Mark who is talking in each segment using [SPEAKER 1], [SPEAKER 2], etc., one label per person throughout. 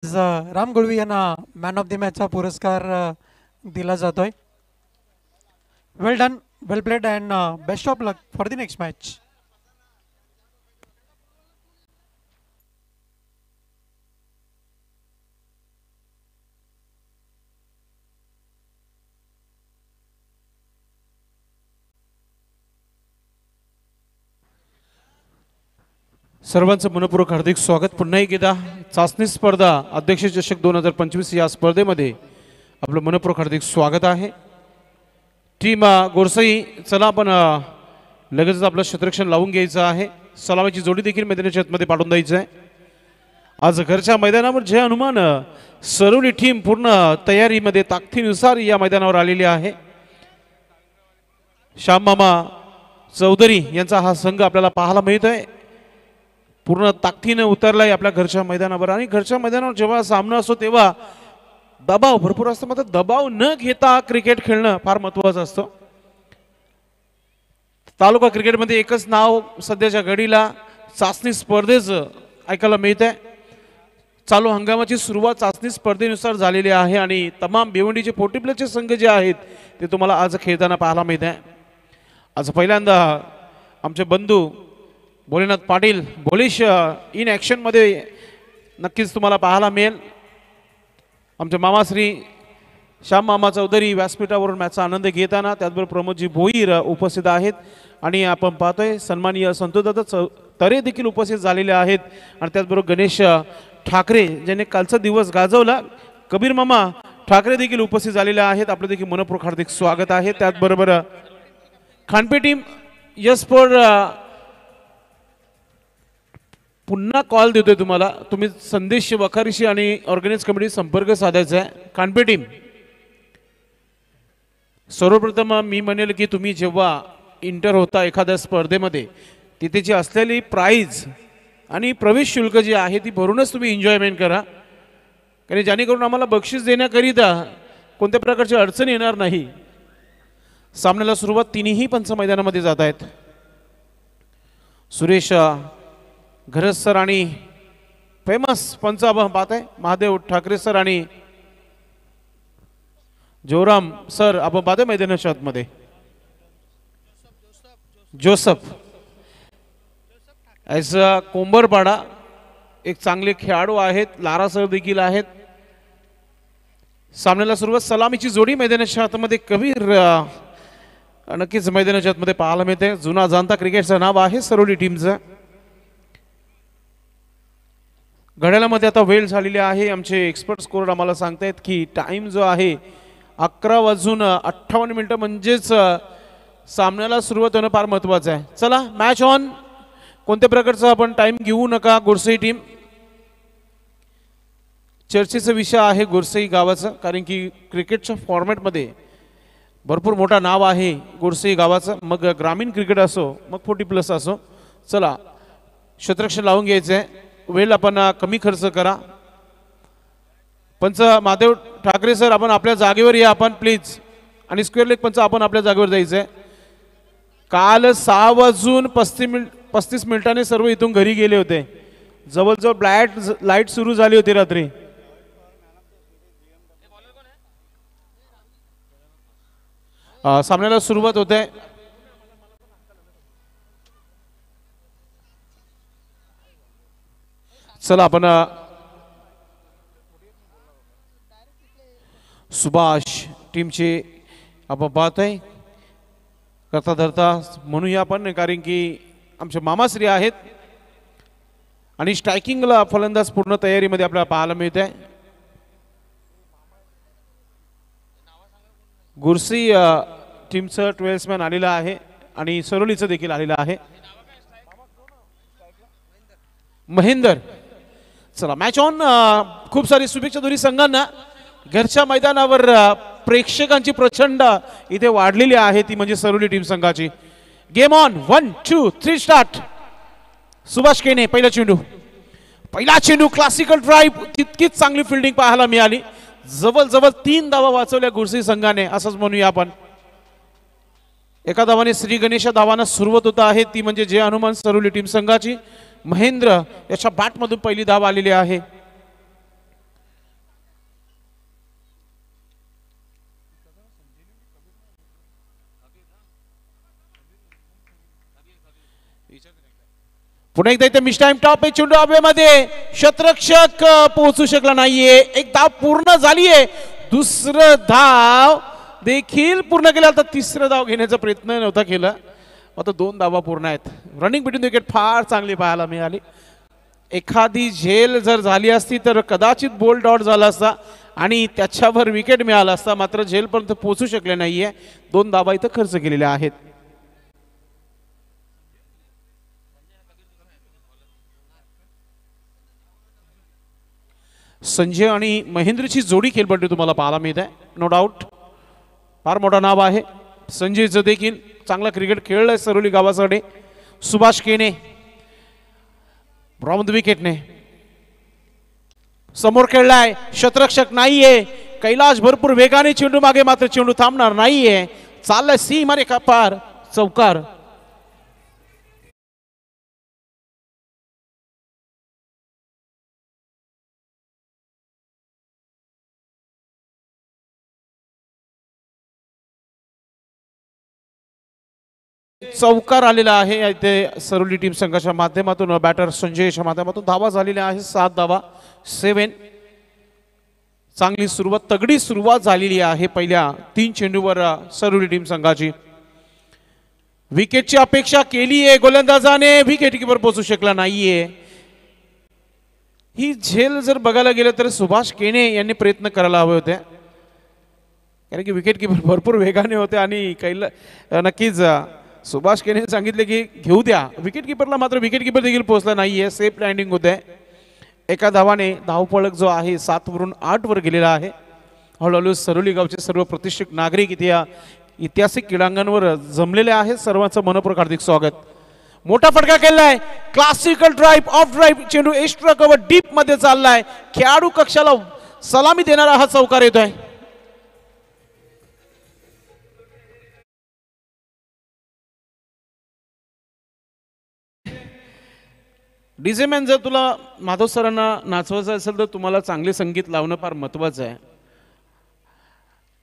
[SPEAKER 1] राम गुळवी यांना man of the मॅचचा पुरस्कार दिला जातोय. Well done, well played and best of luck for the next match.
[SPEAKER 2] सर्वांचं मनपूर्वक हार्दिक स्वागत. पुन्हा एकदा चाचणी स्पर्धा अध्यक्ष चषक 2025 या स्पर्धेमध्ये आपलं मनपूर्वक हार्दिक स्वागत आहे. टीम गोरसई, चला आपण लगेचच आपलं क्षेत्ररक्षण लावून घ्यायचं आहे. सलामीची जोडी देखील मैदानाच्या आतमध्ये पाठवून द्यायचं आहे. आज घरच्या मैदानावर जय हनुमान सरोली टीम पूर्ण तयारीमध्ये ताकदीनुसार या मैदानावर आलेली आहे. श्याममामा चौधरी यांचा हा संघ आपल्याला पाहायला मिळत आहे. पूर्ण ताकदीने उतरलाय आपल्या घरच्या मैदानावर. आणि घरच्या मैदानावर जेव्हा सामना असतो तेव्हा दबाव भरपूर असतो, मात्र दबाव न घेता क्रिकेट खेळणं फार महत्त्वाचं असतं. तालुका क्रिकेटमध्ये एकच नाव सध्याच्या घडीला चाचणी स्पर्धेचं ऐकायला मिळत आहे. चालू हंगामाची सुरुवात चाचणी स्पर्धेनुसार झालेली आहे आणि तमाम भिवंडीचे 40+ संघ जे आहेत ते तुम्हाला आज खेळताना पाहायला मिळत आहे. आज पहिल्यांदा आमचे बंधू भोलेनाथ पाटील भोलेश इन ॲक्शनमध्ये नक्कीच तुम्हाला पाहायला मिळेल. आमचे मामाश्री श्याम मामा चौधरी व्यासपीठावरून मॅचचा आनंद घेताना, त्याचबरोबर प्रमोदजी भोईर उपस्थित आहेत. आणि आपण पाहतोय सन्माननीय संतोषदादा तरे देखील उपस्थित झालेले आहेत. आणि त्याचबरोबर गणेश ठाकरे ज्यांनी कालचा दिवस गाजवला, कबीर मामा ठाकरे देखील उपस्थित झालेले आहेत. आपलं देखील मनपूर्वक हार्दिक स्वागत आहे. त्याचबरोबर खानपे टीम यस फॉर पुन्हा कॉल देतोय तुम्हाला. तुम्ही संदेश वखारीशी आणि ऑर्गनाइज कमिटी संपर्क साधायचा आहे. खानपे टीम, सर्वप्रथम मी म्हणेल की तुम्ही जेव्हा इंटर होता एखाद्या स्पर्धेमध्ये, तिथे जी असलेली प्राईज आणि प्रवेश शुल्क जी आहे ती भरूनच तुम्ही एन्जॉयमेंट करा. कारण जेणेकरून आम्हाला बक्षीस देण्याकरिता कोणत्या प्रकारची अडचण येणार नाही. सामन्याला सुरुवात तिन्ही पंच मैदानामध्ये जात आहेत. सुरेश घरज सर आणि फेमस पंच आपण पाहत आहे महादेव ठाकरे सर आणि जोराम सर आपण पाहतोय मैदानाच्या आतमध्ये. जोसफ ॲज कोंबरपाडा एक चांगले खेळाडू आहेत. लारा सर देखील आहेत. सामन्याला सुरुवात सलामीची जोडी मैदानाच्या आतमध्ये कबीर नक्कीच मैदानाच्या आतमध्ये पाहायला मिळते. जुना जाणता क्रिकेटचं नाव आहे सरोली टीमचं. घड्याळामध्ये आता वेळ झालेली आहे. आमचे एक्सपर्ट स्कोर आम्हाला सांगतायत की टाइम जो आहे 11:58 म्हणजेच सामन्याला सुरुवात होणं फार महत्त्वाचं आहे. चला मॅच ऑन. कोणत्या प्रकारचा आपण टाइम घेऊ नका. गोरसई टीम, चर्चेचा विषय आहे गोरसई गावाचा, कारण की क्रिकेटच्या फॉर्मॅटमध्ये भरपूर मोठा नाव आहे गोरसई गावाचं. मग ग्रामीण क्रिकेट असो, मग 40+ असो. चला क्षेत्ररक्षण लावून घ्यायचं आहे. वेळ आपण कमी खर्च करा. पंच महादेव ठाकरे सर आपण आपल्या जागेवर या आपण प्लीज. आणि स्क्वेअर लेग पंच आपण आपल्या जागेवर जायचंय. काल 6:35 मिनिटांनी सर्व इथून घरी गेले होते. जवळजवळ लाईट सुरू झाली होती रात्री. सामन्याला सुरुवात होते. चला आपण सुभाष टीमचे आपण पाहतोय करता धरता म्हणूया आपण, कारण की आमचे मामाश्री आहेत. आणि स्ट्रायकिंगला फलंदाज पूर्ण तयारीमध्ये आपल्याला पाहायला मिळत आहे. गुरसी टीमचं 12th मॅन आलेलं आहे आणि सरोलीचं देखील आलेलं आहे महेंदर. चला मॅच ऑन. खूप सारी शुभेच्छा दोन्ही संघांना. घरच्या मैदानावर प्रेक्षकांची प्रचंड इथे वाढलेली आहे, ती म्हणजे सरोली टीम संघाची. Game on. 1 2 3 स्टार्ट. सुभाष केने पहिला चेंडू क्लासिकल ड्राईव्ह. तितकीच चांगली फिल्डिंग पाहायला मिळाली. जवळजवळ 3 धावा वाचवल्या गुरसी संघाने असंच म्हणूया आपण. एका धावाने श्री गणेशा धावांना सुरुवात होत आहे, ती म्हणजे जय हनुमान सरोली टीम संघाची. महेंद्र याच्या बॅटमधून पहिली धाव आलेली आहे. पुन्हा एकदा इथे मिस टाइम टॉप आहे, चेंडू हवेमध्ये, क्षेत्ररक्षक पोहोचू शकला नाहीये. एक धाव पूर्ण झालीये, दुसरं धाव देखील पूर्ण केलं. आता तिसरं धाव घेण्याचा प्रयत्न नव्हता केला. आता 2 धावा पूर्ण आहेत. रनिंग बिटवीन विकेट फार चांगली पाहायला मिळाली. एखादी झेल जर झाली असती तर कदाचित बोल्ड आउट झाला असता आणि त्याच्यावर विकेट मिळाला असता. मात्र झेलपर्यंत पोहोचू शकले नाहीये. 2 धावा इथं खर्च केलेल्या आहेत. संजय आणि महेंद्रची जोडी खेळपट्टी तुम्हाला पाहायला मिळत आहे. नो डाऊट फार मोठं नाव आहे संजयचं देखील. चांगला क्रिकेट खेळलाय सरोली गावासाठी. सुभाष केने ब्राउन विकेटने समोर खेळलाय, क्षेत्ररक्षक नाहीये. कैलाश भरपूर वेगाने चेंडू मागे, मात्र चेंडू थांबणार नाहीये. चाललाय सीमा रेखा पार, चौकार. चौकार आलेला आहे इथे सरोली टीम संघाच्या माध्यमातून. बॅटर संजयच्या माध्यमातून धावा झालेल्या आहे 7 धावा, 7. चांगली सुरुवात, तगडी सुरुवात झालेली आहे पहिल्या 3 चेंडूवर सरोली टीम संघाची. विकेटची अपेक्षा केली आहे गोलंदाजाने, विकेट कीपर पोहोचू शकला नाहीये. ही झेल जर बघायला गेलं तर सुभाष केने यांनी प्रयत्न करायला हवे होते, कारण की विकेट कीपर भरपूर वेगाने होते आणि नक्कीच सुभाष केने सांगितले की घेऊ द्या विकेट कीपरला. मात्र विकेट कीपर देखील पोहोचला नाहीये. सेफ लँडिंग होते. एका धावाने धावफलक जो आहे 7 वरून 8 वर गेलेला आहे. हळूहळू सरोली गावचे सर्व प्रतिष्ठित नागरिक इथे या ऐतिहासिक क्रीडांगणावर जमलेले आहेत. सर्वांचं मनपूर्वक हार्दिक स्वागत. मोठा फटका केलाय, क्लासिकल ड्राईव्ह, ऑफ ड्राईव्ह, चेंडू एक्स्ट्रा कव्हर डीप मध्ये चाललाय. खेळाडू कक्षाला सलामी देणारा हा चौकार येतोय. डीजे मॅन, जर तुला माधव सरांना नाचवायचं असेल तर तुम्हाला चांगले संगीत लावणं फार महत्वाचं आहे.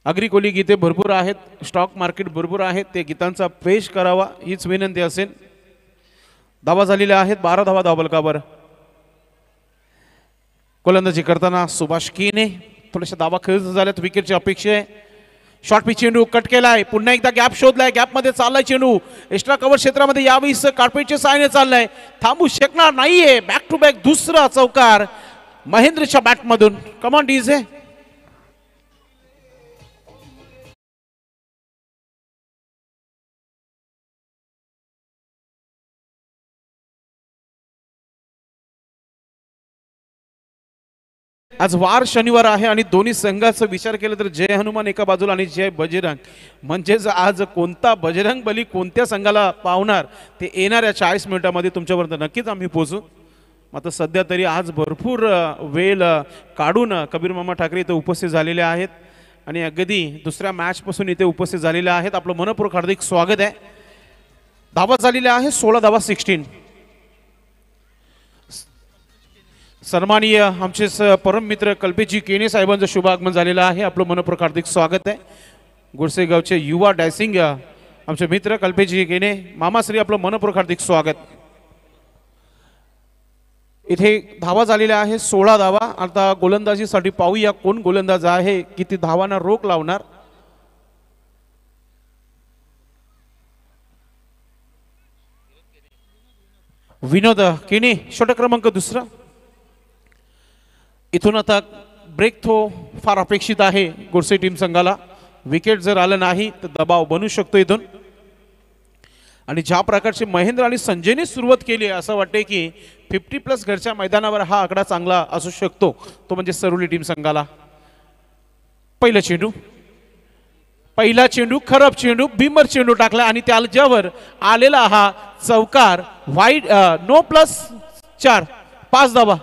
[SPEAKER 2] अग्री कोली गीते भरपूर आहेत, स्टॉक मार्केट भरपूर आहेत, ते गीतांचा पेश करावा हीच विनंती असेल. धावा झालेल्या आहेत 12 धावा धावफलकावर. गोलंदाजी करताना सुभाष केने थोड्याशा धावा खेळ झाल्यात. विकेटची अपेक्षा आहे. शॉर्ट पिच चेंडू कट केलाय, पुन्हा एकदा गॅप शोधलाय, गॅप मध्ये चाललाय चेंडू. एक्स्ट्रा कव्हर क्षेत्रामध्ये यावेळीस कार्पेटच्या साहाय्याने चाललाय, थांबू शकणार नाहीये. बॅक टू बॅक दुसरा चौकार महेंद्रच्या बॅट मधून. Come on DJ. आज वार शनिवार आहे आणि दोन्ही संघाचा विचार केला तर जय हनुमान एका बाजूला आणि जय बजरंग, म्हणजेच आज कोणता बजरंग बली कोणत्या संघाला पावणार ते येणाऱ्या 40 मिनिटांमध्ये तुमच्यापर्यंत नक्कीच आम्ही पोहोचू. मात्र सध्या तरी आज भरपूर वेळ काढून कबीर मामा ठाकरे इथे उपस्थित झालेले आहेत आणि अगदी दुसऱ्या मॅच पासून इथे उपस्थित झालेले आहेत. आपलं मनपूर्वक हार्दिक स्वागत आहे. धावा झालेल्या आहे 16 धावा 16. सन्माननीय आमचे परम मित्र कल्पेशजी केने साहेबांचं शुभ आगमन झालेलं आहे. आपलं मनपूर्वक हार्दिक स्वागत आहे. गुडसे गावचे युवा डायसिंग आमचे मित्र कल्पेशजी केने मामाश्री, आपलं मनपूर्वक हार्दिक स्वागत. इथे धावा झालेल्या आहे 16 धावा. आता गोलंदाजीसाठी पाहूया कोण गोलंदाज आहे, किती धावांना रोख लावणार. विनोद केने षटक क्रमांक 2. इथून आता ब्रेक थ्रो फार अपेक्षित आहे गोडसे टीम संघाला. विकेट जर आलं नाही तर दबाव बनू शकतो इथून. आणि ज्या प्रकारचे महेंद्र आणि संजयने सुरुवात केली असं वाटते की 50+ घरच्या मैदानावर हा आकडा चांगला असू शकतो, तो म्हणजे सरोली टीम संघाला. पहिला चेंडू खराब चेंडू, भीमर चेंडू टाकला आणि त्याच्यावर आलेला हा चौकार. वाईड नो +4, 5 धावा.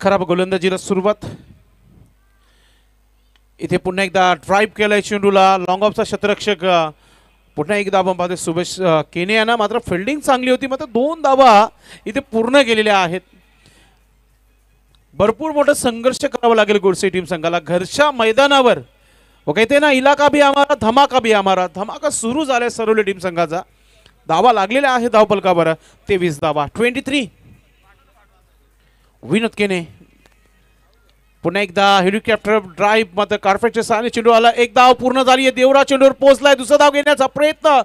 [SPEAKER 2] खराब गोलंदाजीला सुरुवात. इथे पुन्हा एकदा ड्राईव्ह केलाय चेंडूला, लॉंग ऑफचा क्षेत्ररक्षक पुन्हा एकदा आपण पाहतोय सुबेश केने यांना मात्र फिल्डिंग चांगली होती, मात्र 2 धावा इथे पूर्ण केलेल्या आहेत. भरपूर मोठा संघर्ष करावा लागेल गोडसे टीम संघाला घरच्या मैदानावर. वो कहते ना इलाका भी हमारा धमाका भी हमारा. धमाका सुरू झालाय सरोली टीम संघाचा. धावा लागलेल्या आहे धावफलकावर 23 धावा 23. विनोद केने पुन्हा एकदा हेलिकॉप्टर ड्राईव्ह मात्र कार्पेटच्या सहाय्याने चेंडू आला. एक धाव पूर्ण झाली आहे. देवरा चेंडूवर पोहोचलाय. दुसरा धाव घेण्याचा प्रयत्न.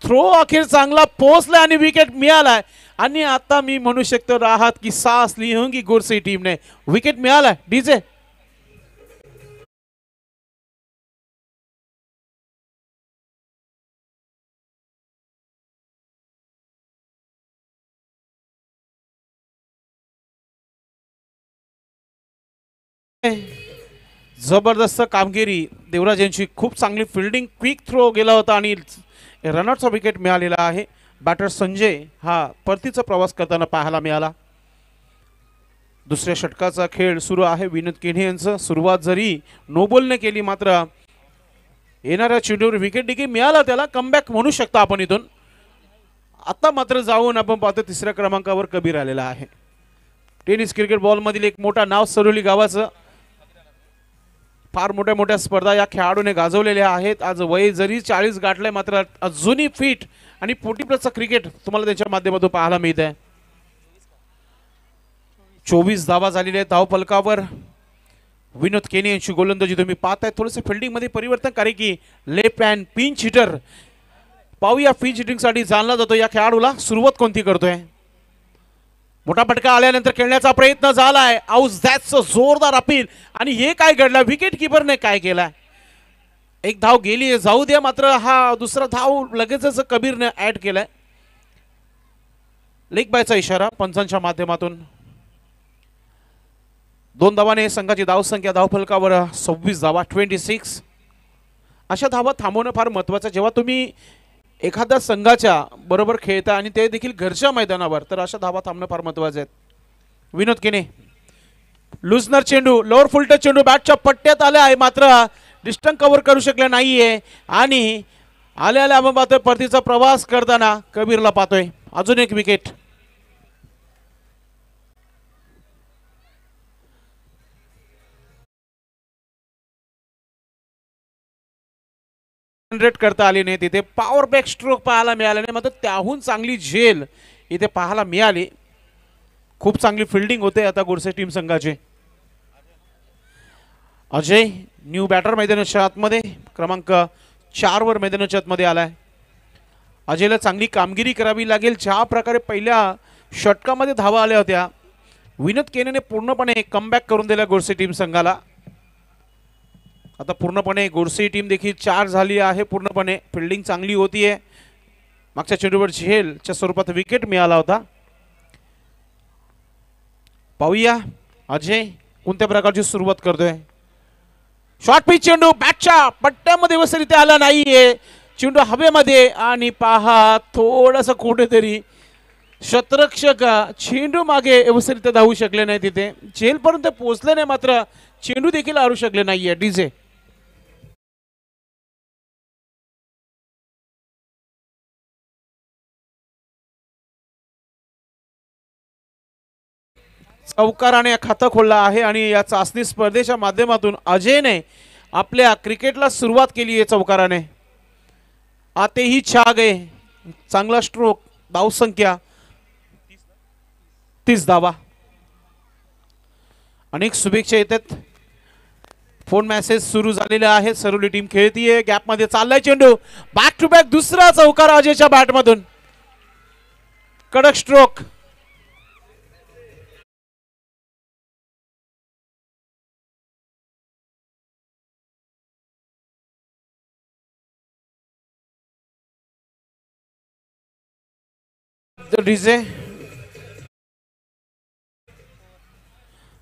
[SPEAKER 2] थ्रो अखेर चांगला पोहोचलाय आणि विकेट मिळालाय. आणि आता मी म्हणू शकतो राहत की सास ली होंगी गोडसे टीमने. विकेट मिळालाय. डीजे जबरदस्त कामगिरी देवराज यांची. खूप चांगली फिल्डिंग, क्विक थ्रो गेला होता आणि रनआउटचा विकेट मिळालेला आहे. बॅटर संजय हा परतीचा प्रवास करताना पाहायला मिळाला. दुसऱ्या षटकाचा खेळ सुरू आहे. विनोद केने यांचं सुरुवात जरी नो बॉलने केली मात्र येणाऱ्या चेंडूवर विकेट देखील मिळाला. त्याला कमबॅक म्हणू शकता आपण इथून. आता मात्र जाऊन आपण पाहतो तिसऱ्या क्रमांकावर कबीर आलेला आहे. टेनिस क्रिकेट बॉल मधील एक मोठा नाव सरोली गावाचं. फार मोठ्या मोठ्या स्पर्धा या खेळाडूने गाजवलेल्या आहेत. आज वय जरी 40 गाठलंय मात्र अजूनही फिट आणि 40+ क्रिकेट तुम्हाला त्यांच्या माध्यमातून पाहायला मिळत आहे. 24 धावा झालेल्या आहेत धावफलकावर. विनोद केने यांची गोलंदाजी तुम्ही पाहताय. थोडंसं फिल्डिंग मध्ये परिवर्तन करे की लेफ्ट हँड पिंच हिटर. पाहूया पिंच हिटिंग साठी जाणला जातो या खेळाडूला. सुरुवात कोणती करतोय. मोठा फटका आल्यानंतर खेळण्याचा प्रयत्न झालाय. आउट दॅट्स अ जोरदार अपील. आणि हे काय घडलं. विकेट किपरने काय केलाय. एक धाव गेली जाऊ द्या मात्र हा दुसरा धाव लगेचच कबीरने ऍड केलाय. लेग बायचा इशारा पंचांच्या माध्यमातून. 2 धावाने संघाची धावसंख्या धावफलकावर 26 धावा 26. अशा धावा थांबवणं फार महत्वाचं. जेव्हा तुम्ही एखाद्या संघाच्या बरोबर खेळता आणि ते देखील घरच्या मैदानावर तर अशा धावा थांबणं फार महत्वाचं आहे. विनोद केने लुजनर चेंडू लोअर फुलटच चेंडू बॅटच्या पट्ट्यात आला आहे मात्र डिस्टन्स कव्हर करू शकले नाहीये. आणि आल्या आपण पाहतोय परतीचा प्रवास करताना कबीरला पाहतोय. अजून एक विकेट. जनरेट करता आली नाही. तिथे पॉवर बॅक स्ट्रोक पाहायला मिळाला नाही मात्र त्याहून चांगली झेल इथे पाहायला मिळाली. खूप चांगली फिल्डिंग होते आता गोडसे टीम संघाचे. अजय न्यू बॅटर मैदानाच्या आतमध्ये क्रमांक 4 वर मैदानाच्या आतमध्ये आलाय. अजयला चांगली कामगिरी करावी लागेल. ज्या प्रकारे पहिल्या षटकामध्ये धावा आल्या होत्या विनोद केनेने पूर्णपणे कमबॅक करून दिला गोडसे टीम संघाला. आता पूर्णपणे गोडसे टीम देखील 4 झाली आहे. पूर्णपणे फिल्डिंग चांगली होतीये. मागच्या चेंडूवर झेलच्या स्वरूपात विकेट मिळाला होता. पाहूया अजय कोणत्या प्रकारची सुरुवात करतोय. शॉर्ट पिच चेंडू बॅटच्या पट्ट्यामध्ये व्यवस्थितरित्या आला नाहीये. चेंडू हवेमध्ये आणि पहा थोडंसं कुठेतरी क्षेत्ररक्षक चेंडू मागे व्यवस्थितरित्या धावू शकले नाही. तिथे झेलपर्यंत पोहोचले नाही मात्र चेंडू देखील हारू शकले नाहीये. डीजे चौकाराने खातं खोललं आहे आणि या चाचणी स्पर्धेच्या माध्यमातून अजयने आपल्या क्रिकेटला सुरुवात केली आहे. चौकाराने आतेही छा गए. चांगला स्ट्रोक. धावसंख्या 30 धावा. अनेक शुभेच्छा येतात. फोन मेसेज सुरू झालेले आहेत. सरोली टीम खेळतीये. गॅप मध्ये चाललाय चेंडू. बॅक टू बॅक दुसरा चौकार अजयच्या बॅटमधून. कडक स्ट्रोक. डीजे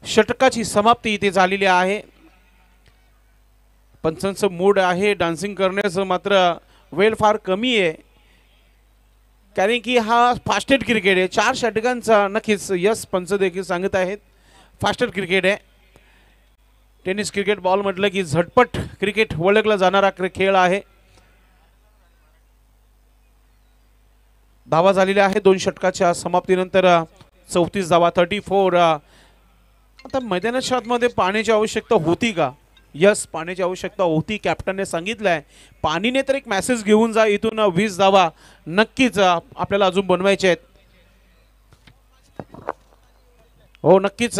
[SPEAKER 2] षटकाची समाप्ती इथे झालेली आहे. पंचांचं मूड आहे डान्सिंग करण्याचं मात्र वेळ फार कमी आहे कारण की हा फास्टेड क्रिकेट आहे. 4 षटकांचा नक्कीच यस पंच देखील सांगत आहेत फास्टेड क्रिकेट आहे. टेनिस क्रिकेट बॉल म्हटलं की झटपट क्रिकेट ओळखला जाणारा खेळ आहे. धावा झालेल्या आहे 2 षटकाच्या समाप्तीनंतर 34 धावा 34. आता मैदानाच्या आतमध्ये पाण्याची आवश्यकता होती का? यस, पाण्याची आवश्यकता होती. कॅप्टनने सांगितलंय पाणीने तर एक मेसेज घेऊन जा, इथून 20 धावा नक्कीच आपल्याला अजून बनवायचे आहेत. हो नक्कीच,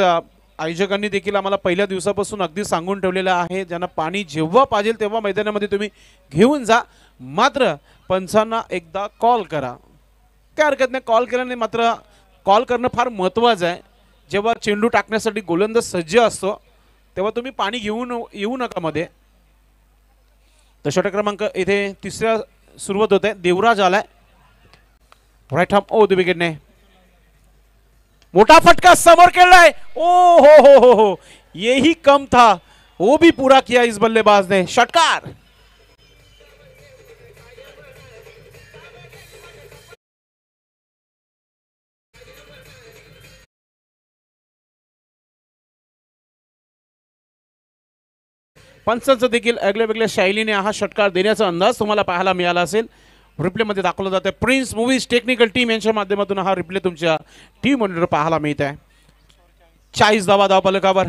[SPEAKER 2] आयोजकांनी देखील आम्हाला पहिल्या दिवसापासून अगदी सांगून ठेवलेलं आहे, ज्यांना पाणी जेव्हा पाहिजे तेव्हा मैदानामध्ये तुम्ही घेऊन जा, मात्र पंचांना एकदा कॉल करा. काय हरकत नाही, कॉल केल्याने मात्र कॉल करणं फार महत्त्वाचं आहे. जेव्हा चेंडू टाकण्यासाठी गोलंदाज सज्ज असतो तेव्हा तुम्ही पाणी घेऊन येऊ नका मध्ये. तर षटक क्रमांक इथे 3ऱ्या सुरुवात होते. देवराज आलाय राईट हाफ. ओ द विकेटने मोटा फटका समोर खेळलाय. ओ हो, यही कम था, वो भी पूरा किया इस बल्लेबाज ने. षटकार. पंचांचं देखील वेगळ्या वेगळ्या शैलीने हा षटकार देण्याचा अंदाज तुम्हाला पाहायला मिळाला असेल. रिप्लेमध्ये दाखवलं जातं. प्रिन्स मूवीज टेक्निकल टीम यांच्या माध्यमातून हा रिप्ले तुमच्या टीम मॉनिटर पाहायला मिळत आहे. 40 धावा धावफलकावर.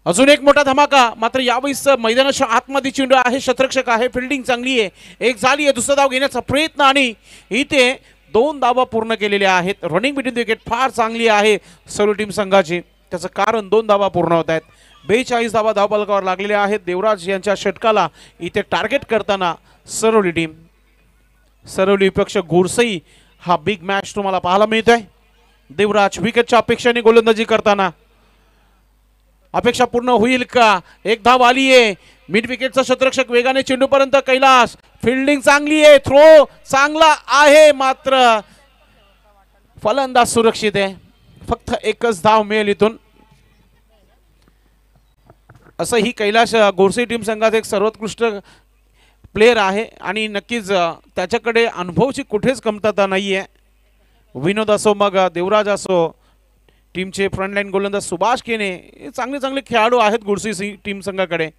[SPEAKER 2] अजून एक मोठा धमाका. मात्र यावेळेस मैदानाच्या आतमध्ये चेंडू आहे, शतरक्षक आहे, फिल्डिंग चांगली आहे. एक झाली आहे, दुसरा धाव घेण्याचा प्रयत्न आणि इथे 2 धावा पूर्ण केलेल्या आहेत. रनिंग बिटवीन विकेट फार चांगली आहे सर्व टीम संघाची. त्याचं कारण 2 धावा पूर्ण होत आहेत. 42 धावा धावफलकावर लागलेल्या आहेत. देवराज यांच्या षटकाला इथे टार्गेट करताना सरवली टीम, सरवली विपक्ष घोरसई हा बिग मॅच तुम्हाला पाहायला मिळतोय. देवराज विकेटच्या अपेक्षेने गोलंदाजी करताना. अपेक्षा पूर्ण होईल का? एक धाव आली आहे. मिड विकेटचा शतरक्षक वेगाने चेंडूपर्यंत. कैलास फिल्डिंग चांगली आहे, थ्रो चांगला आहे, मात्र फलंदाज सुरक्षित आहे. फक्त एकच धाव मिळेल इथून. असं ही कैलाश गोरसे टीम संघात एक सर्वोत्कृष्ट प्लेयर आहे आणि नक्कीच त्याच्याकडे अनुभवाची कुठेच कमतरता नाही आहे. विनोद असो मग देवराज असो, टीमचे फ्रंटलाईन गोलंदाज सुभाष केने, चांगले चांगले खेळाडू आहेत गोरसे टीम संघाकडे.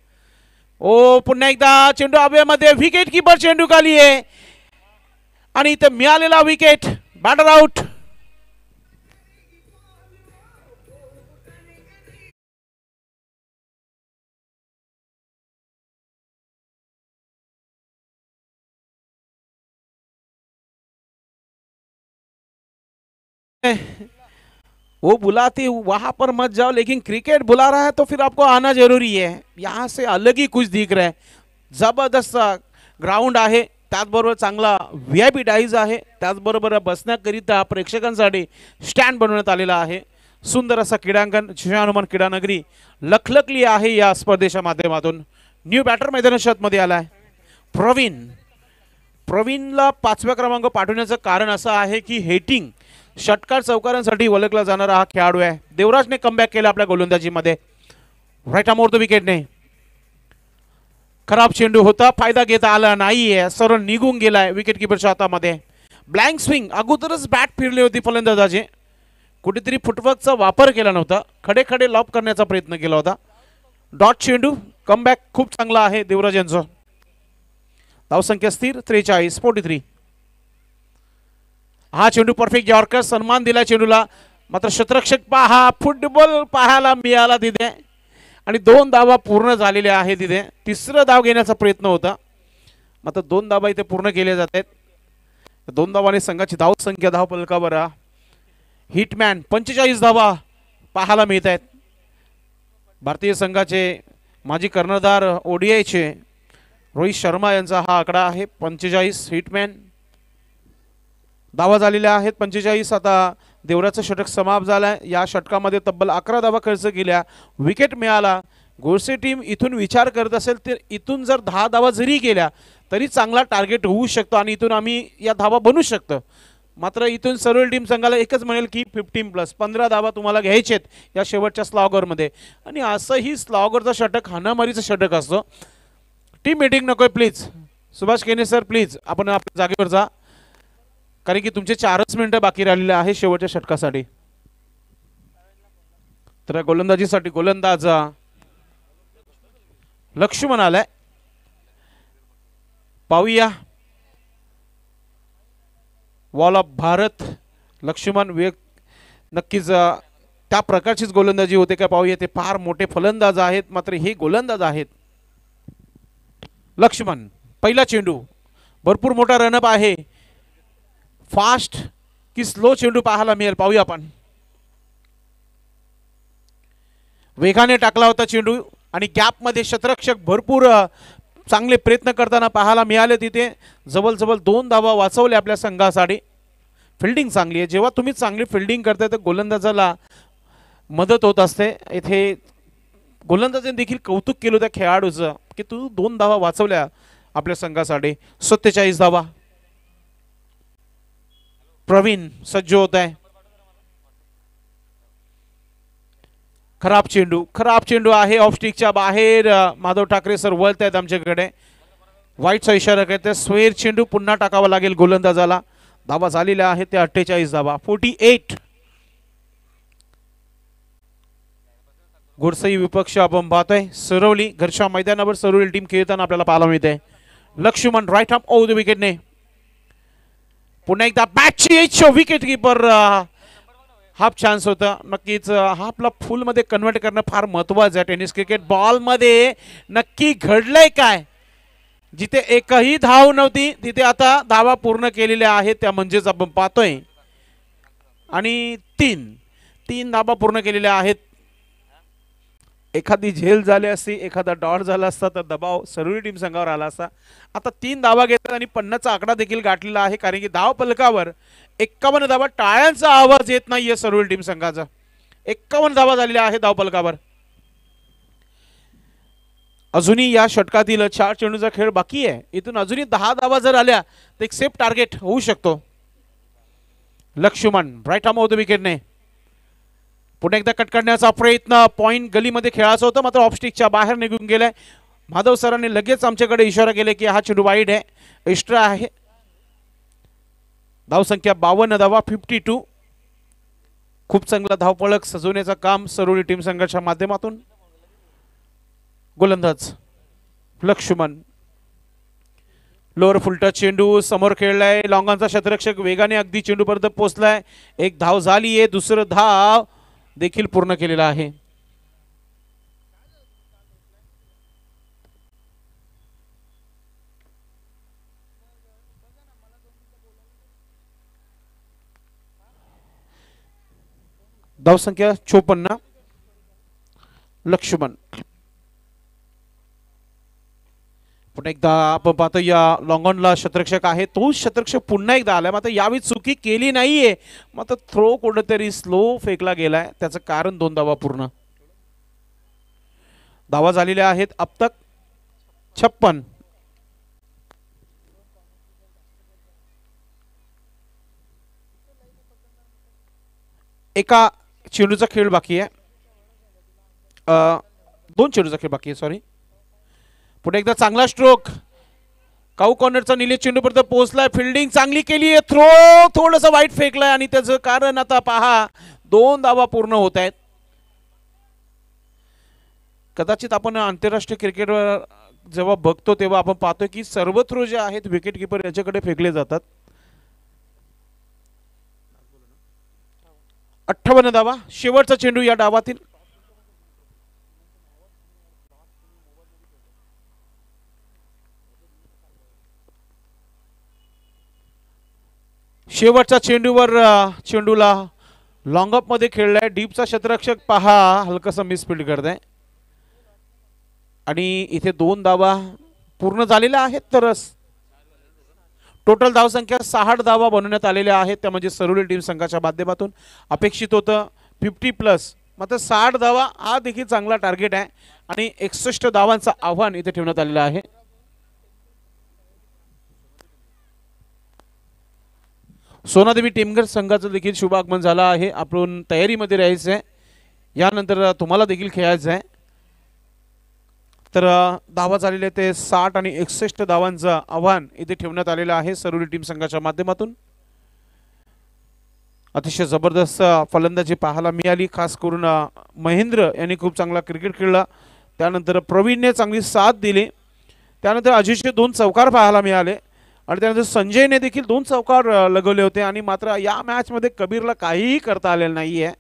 [SPEAKER 2] ओ पुन्हा एकदा चेंडू हवेमध्ये. विकेट कीपर चेंडू खाली आहे आणि इथे मिळालेला विकेट. Batter out. वो बुलाती वहां पर मत जाओ, लेकिन क्रिकेट बुला रहा है तो फिर आपको आना जरूरी है. यहाँ से अलग ही कुछ दिख रहा है. जबरदस्त ग्राउंड आहे, त्याचबरोबर चांगला VIP डाईज आहे, त्याचबरोबर बसण्याकरिता प्रेक्षकांसाठी स्टँड बनवण्यात आलेला आहे. सुंदर असा क्रीडांगण हनुमान क्रीडा नगरी लखलखली आहे या स्पर्धेच्या माध्यमातून. न्यू बॅटर मैदानाच्या आतमध्ये आलाय प्रवीण. प्रवीणला 5व्या क्रमांक पाठवण्याचं कारण असं आहे की हेटिंग षटकार चौकारांसाठी ओळखला जाणारा हा खेळाडू आहे. देवराजने कमबॅक केला आपल्या गोलंदाजीमध्ये. राईट आर्म द विकेटने. खराब चेंडू होता, फायदा घेता आला नाहीये, सरळ निघून गेलाय विकेट किपरच्या हातामध्ये. Blank swing. अगोदरच बॅट फिरली होती फलंदाजाची, कुठेतरी फुटवर्कचा वापर केला नव्हता, खडे खडे लॉप करण्याचा प्रयत्न केला होता. डॉट चेंडू. कमबॅक खूप चांगला आहे देवराज यांचं. धावसंख्या स्थिर 43-43. हा चेंडू परफेक्ट यॉर्कर. सन्मान दिला चेंडूला, मात्र शतरक्षक पहा फुटबॉल पाहायला मिळाला तिथे आणि 2 धावा पूर्ण झालेल्या आहेत तिथे. 3रं धाव घेण्याचा प्रयत्न होता, मात्र 2 धावा इथे पूर्ण केल्या जात आहेत. 2 धावाने संघाची धावसंख्या धावफलकावर. हिटमॅन 45 धावा पाहायला मिळत आहेत. भारतीय संघाचे माजी कर्णधार ODIचे रोहित शर्मा यांचा हा आकडा आहे 45. हिटमॅन धावा झालेल्या आहेत 45. आता देवराचं षटक समाप्त झालाय. या षटकामध्ये तब्बल 11 धावा खर्च केल्या, विकेट मिळाला. गोरसे टीम इथून विचार करत असेल तर इथून जर 10 धावा जरी केल्या तरी चांगला टार्गेट होऊ शकतो आणि इथून आम्ही या धावा बनवू शकतो. मात्र इथून सर्व टीम संघाला एकच म्हणेल की 15+ 15 धावा तुम्हाला घ्यायचेत या शेवटच्या स्लॉगरमध्ये. आणि असंही स्लॉगरचा षटक हाणामारीचं षटक असतो. टीम मीटिंग नकोय प्लीज. सुभाष केने सर प्लीज आपण आपल्या जागेवर जा, कारण की तुमचे 4च मिनिटं बाकी राहिलेले आहे शेवटच्या षटकासाठी. तर या गोलंदाजीसाठी गोलंदाज लक्ष्मण आलाय. पाहूया वॉल ऑफ भारत. लक्ष्मण नक्कीच त्या प्रकारचीच गोलंदाजी होते का पाहूया. ते फार मोठे फलंदाज आहेत मात्र हे गोलंदाज आहेत. लक्ष्मण पहिला चेंडू भरपूर मोठा रनअप आहे. फास्ट की स्लो चेंडू पाहायला मिळेल पाहूया आपण. वेगाने टाकला होता चेंडू आणि गॅप मध्ये शतरक्षक भरपूर चांगले प्रयत्न करताना पाहायला मिळाले. तिथे जवळ 2 धावा वाचवल्या आपल्या संघासाठी. फिल्डिंग चांगली आहे. जेव्हा तुम्ही चांगली फिल्डिंग करताय तर गोलंदाजाला मदत होत असते. इथे गोलंदाजाने देखील कौतुक केलं त्या खेळाडूचं की तू 2 धावा वाचवल्या आपल्या संघासाठी. 47 धावा. प्रवीण सज्ज होत आहे. खराब चेंडू आहे. ऑफ स्टिकच्या बाहेर माधव ठाकरे सर वळत आहेत आमच्याकडे. वाईटचा इशारा करते. स्वेर चेंडू पुन्हा टाकावा लागेल गोलंदाजाला. धावा झालेल्या आहेत त्या 48 धावा. 48. घोडसई विपक्ष आपण पाहतोय. सरवली घरच्या मैदानावर सरवली टीम खेळताना आपल्याला पाहायला मिळते. Laxman right arm over the विकेटने. पुन्हा एकदा बॅटची विकेट किपर. हाफ चान्स होता. नक्कीच हाफला फुल मध्ये कन्वर्ट करणं फार महत्वाचं आहे टेनिस क्रिकेट. बॉल मध्ये नक्की घडलंय काय. जिथे एकही धाव नव्हती तिथे आता धावा पूर्ण केलेल्या आहेत त्या म्हणजेच आपण पाहतोय. आणि 3 धावा पूर्ण केलेल्या आहेत. एखादी झेल झाली असती एखादा डॉट झाला असता तर दबाव सर्व टीम संघावर आला असता. आता 3 धावा घेतात आणि 50चा आकडा देखील गाठलेला आहे. कारण की धाव फलकावर 51 धावा. टाळ्यांचा आवाज येत नाहीये सर्व टीम संघाचा. 51 धावा झालेल्या आहेत धाव फलकावर. अजूनही या षटकातील 4 चेंडूचा खेळ बाकी आहे. इथून अजूनही 10 धावा जर आल्या तर एक सेफ टार्गेट होऊ शकतो. Laxman right arm off the विकेटने. पुन्हा एकदा कट करण्याचा प्रयत्न. पॉइंट गलीमध्ये खेळायचा होता मात्र ऑफस्टिकच्या बाहेर निघून गेलाय. माधव सरांनी लगेच आमच्याकडे इशारा केला की हा चेंडू वाईड आहे. एक्स्ट्रा आहे. धावसंख्या 52 धावा. 52. खूप चांगला धावपळक सजवण्याचं काम सरोली टीम संघाच्या माध्यमातून. गोलंदाज लक्ष्मण. लोअर फुलटा चेंडू समोर खेळलाय. लॉंगांचा शतरक्षक वेगाने अगदी चेंडू पर्यंत पोहोचलाय. एक धाव झाली आहे. दुसरं धाव देखील पूर्ण केलेला आहे. धावसंख्या 54. लक्ष्मण. पुन्हा एकदा आपण पाहतो या लॉंगॉनला शतरक्षक आहे. तोच शतरक्षक पुन्हा एकदा आलाय. मात्र यावेळी चुकी केली नाहीये. मात्र थ्रो कुठेतरी स्लो फेकला गेलाय. त्याचं कारण 2 धावा पूर्ण. धावा झालेल्या आहेत अब तक 56. एका चेंडूचा खेळ बाकी आहे. 2 चेंडूचा खेळ बाकी आहे. सॉरी. पुढे एकदा चांगला स्ट्रोक. काऊ कॉर्नरचा निलेश चेंडू पर्यंत पोहोचलाय. फिल्डिंग चांगली केली आहे. थ्रो थोडंसं वाईट फेकलाय आणि त्याचं कारण आता पहा 2 धावा पूर्ण होत आहेत. कदाचित आपण आंतरराष्ट्रीय क्रिकेटवर जेव्हा बघतो तेव्हा आपण पाहतो की सर्व थ्रो जे आहेत विकेट किपर याच्याकडे फेकले जातात. 58 धावा. शेवटचा चेंडू या डावातील. शेवटच्या चेंडूला लॉंग अप मध्ये खेळलाय. डीपचा शतरक्षक पहा हलकासा मिसफील्ड करताय आणि इथे 2 धावा पूर्ण झालेल्या आहेत. तर टोटल धावसंख्या 60 धावा बनवण्यात आलेल्या आहेत. त्या म्हणजे सरोली टीम संघाच्या माध्यमातून अपेक्षित होतं 50+. मात्र 60 धावा हा देखील चांगला टार्गेट आहे आणि 61 धावांचं आव्हान इथे ठेवण्यात आलेलं आहे. सोनादेवी टीमगर संघाचं देखील शुभ आगमन झालं आहे. आपण तयारीमध्ये राहायचं आहे. यानंतर तुम्हाला देखील खेळायचं आहे. तर धावा झालेले ते 60 आणि 61 धावांचं आव्हान इथे ठेवण्यात आलेलं आहे सरोली टीम संघाच्या माध्यमातून. अतिशय जबरदस्त फलंदाजी पाहायला मिळाली. खास करून महेंद्र यांनी खूप चांगला क्रिकेट खेळला. त्यानंतर प्रवीणने चांगली साथ दिली. त्यानंतर अजितचे 2 चौकार पाहायला मिळाले आणि त्यानंतर संजयने देखील 2 चौकार लगवले होते. आणि मात्र या मॅचमध्ये कबीरला काहीही करता आलेलं नाही आहे.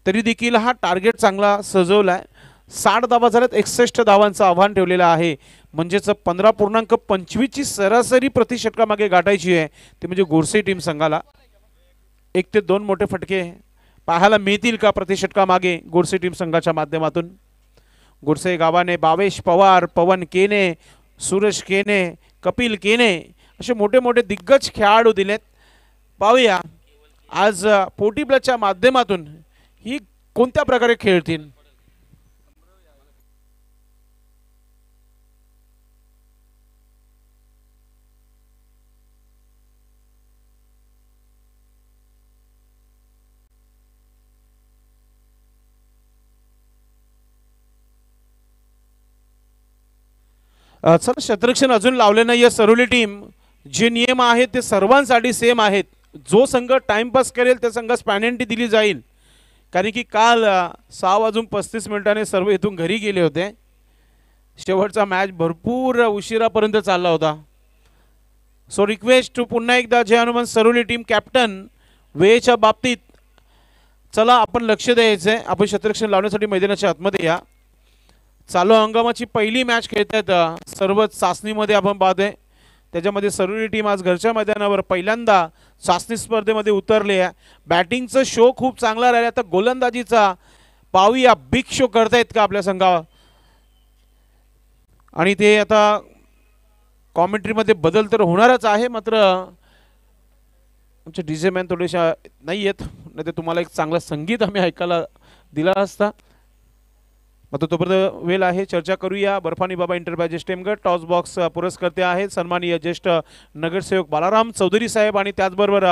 [SPEAKER 2] तरी देखील हा टार्गेट चांगला सजवला आहे. 60 धावा झाल्यात, 61 धावांचं आव्हान ठेवलेलं आहे. म्हणजेच 15.25 ची सरासरी प्रति षटकामागे गाठायची आहे. ते म्हणजे गोरसे टीम संघाला 1 ते 2 मोठे फटके पाहायला मिळतील का प्रति षटकामागे गोरसे टीम संघाच्या माध्यमातून. गोरसे गावाने बावेश पवार, पवन केने, सुरेश केने, कपिल केने असे मोठे मोठे दिग्गज खेळाडू दिलेत. पाहूया आज पोटी प्लसच्या माध्यमातून ही कोणत्या प्रकारे खेळतील. चला, क्षेत्ररक्षण अजून लावले नाही सरोली टीम. जे नियम आहेत ते सर्वांसाठी सेम आहेत. जो संघ टाइमपास करेल त्या संघास पॅनल्टी दिली जाईल. कारण की काल 6:35 सर्व इथून घरी गेले होते. शेवटचा मॅच भरपूर उशिरापर्यंत चालला होता. सो रिक्वेस्ट टू पुन्हा एकदा जय हनुमान सरोली टीम कॅप्टन वेळेच्या बाबतीत चला आपण लक्ष द्यायचंय. आपण क्षेत्ररक्षण लावण्यासाठी मैदानाच्या आतमध्ये या. चालू हंगामाची पहिली मॅच खेळतात सर्वच चाचणीमध्ये आपण पाहतोय. त्याच्यामध्ये सरोली टीम आज घरच्या मैदानावर पहिल्यांदा चाचणी स्पर्धेमध्ये उतरले आहे. बॅटिंगचा शो खूप चांगला राहिला. आता गोलंदाजीचा पाहूया बिग शो करतायत का आपल्या संघावर. आणि ते आता कॉमेंट्रीमध्ये बदल तर होणारच आहे. मात्र आमचे डीजे मॅन थोडेशा नाही आहेत, नाही तर तुम्हाला एक चांगलं संगीत आम्ही ऐकायला दिला असता. मात्र तोपर्यंत वेळ आहे. चर्चा करूया. बर्फानी बाबा इंटरप्राइजेस टेमगड टॉस बॉक्स पुरस्कर्ते आहेत सन्माननीय ज्येष्ठ नगरसेवक बालाराम चौधरी साहेब आणि त्याचबरोबर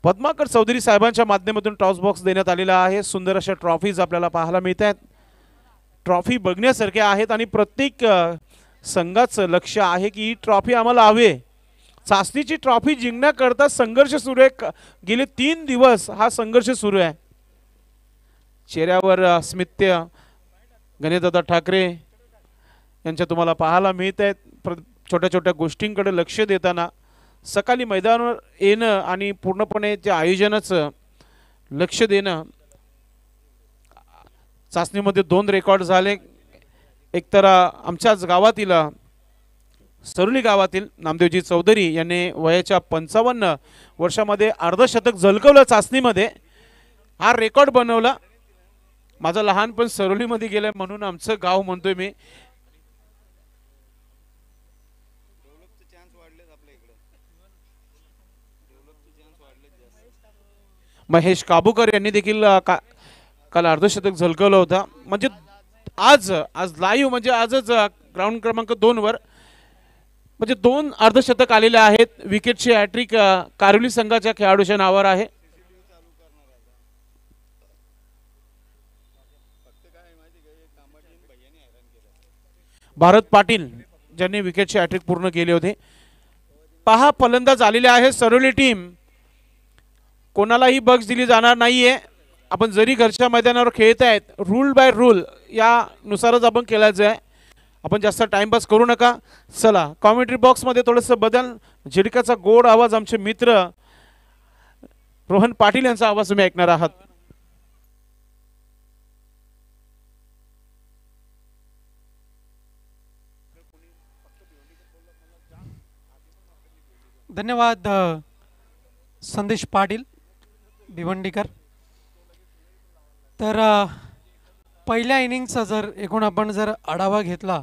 [SPEAKER 2] पद्माकर चौधरी साहेबांच्या माध्यमातून टॉस बॉक्स देण्यात आलेला आहे. सुंदर अशा ट्रॉफीज आपल्याला पाहायला मिळत आहेत. ट्रॉफी बघण्यासारख्या आहेत आणि प्रत्येक संघाचं लक्ष आहे की ही ट्रॉफी आम्हाला हवे. चाचणीची ट्रॉफी जिंकण्याकरता संघर्ष सुरू आहे. गेले 3 दिवस हा संघर्ष सुरू आहे. चेहऱ्यावर स्मित्य गणेशदादा ठाकरे यांच्या तुम्हाला पाहायला मिळत आहेत. छोट्या छोट्या गोष्टींकडे लक्ष देताना सकाळी मैदानावर येणं आणि पूर्णपणे ते आयोजनच लक्ष देणं. चाचणीमध्ये 2 रेकॉर्ड झाले. एक तर आमच्याच गावातील सरोली गावातील नामदेवजी चौधरी यांनी वयाच्या 55 वर्षामध्ये अर्धशतक झलकवलं. चाचणीमध्ये हा रेकॉर्ड बनवला. माझं लहानपण सरोलीमध्ये गेलं म्हणून आमचं गाव म्हणतोय मी. महेश काबूकर यांनी देखील काल अर्धशतक झलकवलं होतं. म्हणजे आज लाईव्ह म्हणजे आजच ग्राउंड क्रमांक 2 वर म्हणजे 2 अर्धशतक आलेले आहेत. विकेटची हॅट्रिक कारुली संघाच्या खेळाडूच्या नावावर आहे. भारत पाटील ज्यांनी विकेटची हॅट्रिक पूर्ण केली होती. पहा फलंदाज आलेले आहे सरोली टीम. कोणालाही बग्स दिली जाणार नाहीये. आपण जरी घरच्या मैदानावर खेळत आहेत रूल बाय रूल यानुसारच आपण खेळायचं आहे. आपण जास्त टाइमपास करू नका. चला कॉमेंट्री बॉक्समध्ये थोडंसं बदल. झिडकाचा गोड आवाज आमचे मित्र रोहन पाटील यांचा आवाज तुम्ही ऐकणार आहात.
[SPEAKER 1] धन्यवाद संदेश पाटील भिवंडीकर. तर पहिल्या इनिंगचा जर एकूण आपण जर आढावा घेतला